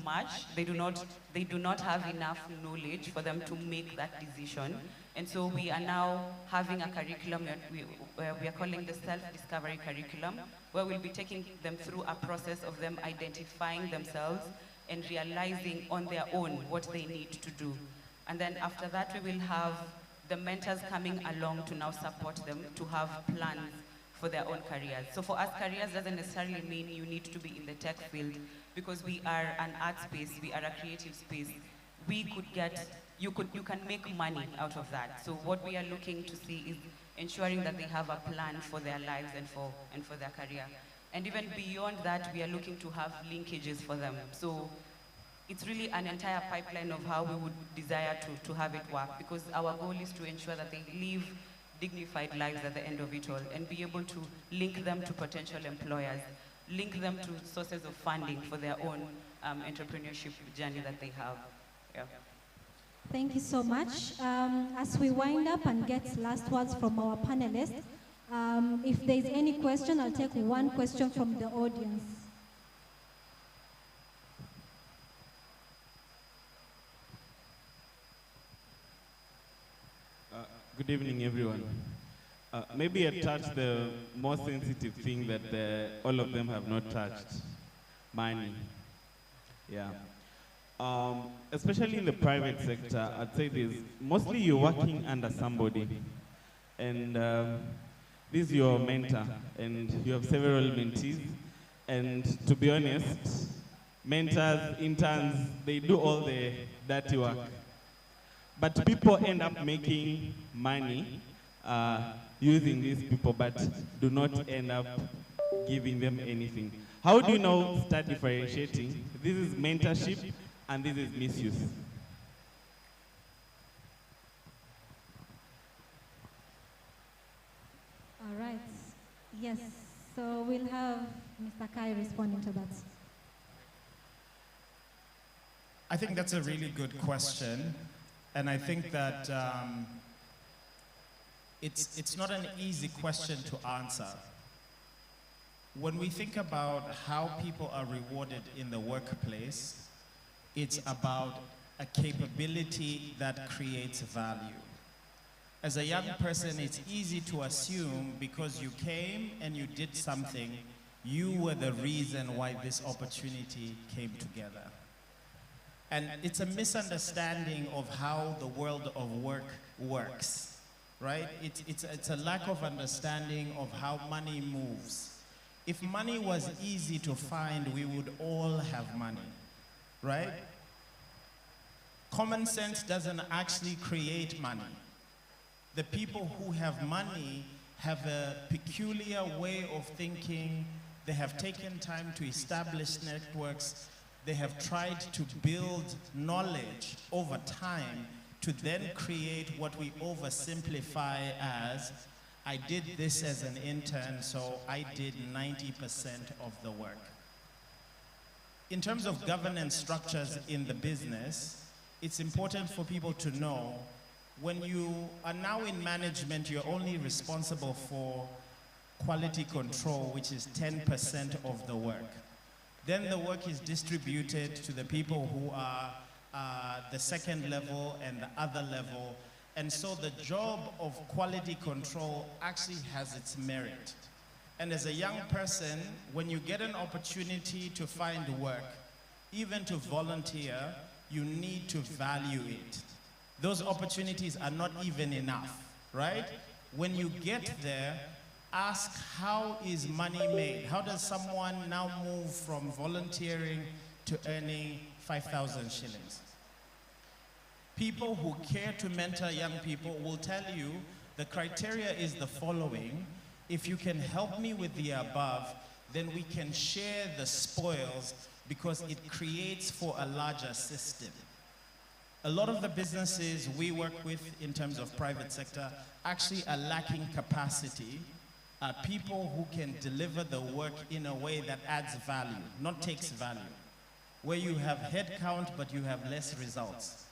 much. They do not have enough knowledge for them to make that decision. And so we are now having a curriculum that we are calling the self-discovery curriculum, where we'll be taking them through a process of them identifying themselves and realizing on their own what they need to do. And then after that, we will have the mentors coming along to now support them to have plans for their own careers. So for us, careers doesn't necessarily mean you need to be in the tech field, because we are an art space, we are a creative space. You can make money out of that. So what we are looking to see is ensuring that they have a plan for their lives and for their career. And even beyond that, we are looking to have linkages for them. So it's really an entire pipeline of how we would desire to have it work, because our goal is to ensure that they live dignified lives at the end of it all, and be able to link them to potential employers, link them to sources of funding for their own entrepreneurship journey that they have. Yeah. Thank you so much. As we wind up and get last words from our panelists, if there's any question, I'll take one question from the audience. Good evening, everyone. Maybe I touched the most sensitive thing that all of them have not touched, money. Yeah. Especially in the private sector, I'd say this, mostly you're working under somebody, and this is your mentor, and you have several mentees, and to be honest, mentors, interns, they do all the dirty work. But people end up making money using these people, but do not end up giving them anything. How do you now start differentiating? This is mentorship and this is misuse. All right. Yes. So we'll have Mr. Kaye responding to that. I think that's a really good question. And I think that it's not an easy question to answer. When we think about how people are rewarded in the workplace, it's about a capability that creates value. As a young person, it's easy to assume because you came and you did something, you were the reason why this opportunity came together. And it's a misunderstanding of how the world of work works, right? It's a lack of understanding of how money moves. If money was easy to find, we would all have money, right? Common sense doesn't actually create money. The people who have money have a peculiar way of thinking. They have taken time to establish networks. They have tried to build knowledge over time to then create what we oversimplify as, I did this as an intern, so I did 90% of the work. In terms of governance structures in the business, it's important for people to know when you are now in management, you're only responsible for quality control, which is 10% of the work. Then the work is distributed to the people who are the second level and the other level. And so the job of quality control actually has its merit. And as a young person, when you get an opportunity to find work, even to volunteer, you need to value it. Those opportunities are not even enough, right? When you get there, ask how is money made? How does someone now move from volunteering to earning 5,000 shillings? People who care to mentor young people will tell you the criteria is the following. If you can help me with the above, then we can share the spoils because it creates for a larger system. A lot of the businesses we work with in terms of private sector actually are lacking capacity. People who can deliver the work in a way that adds value, not takes value. Where you have headcount, but you have less results.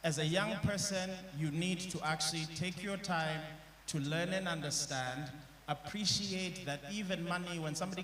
As a young person, you need to actually take your time to learn and understand, appreciate that even money, when somebody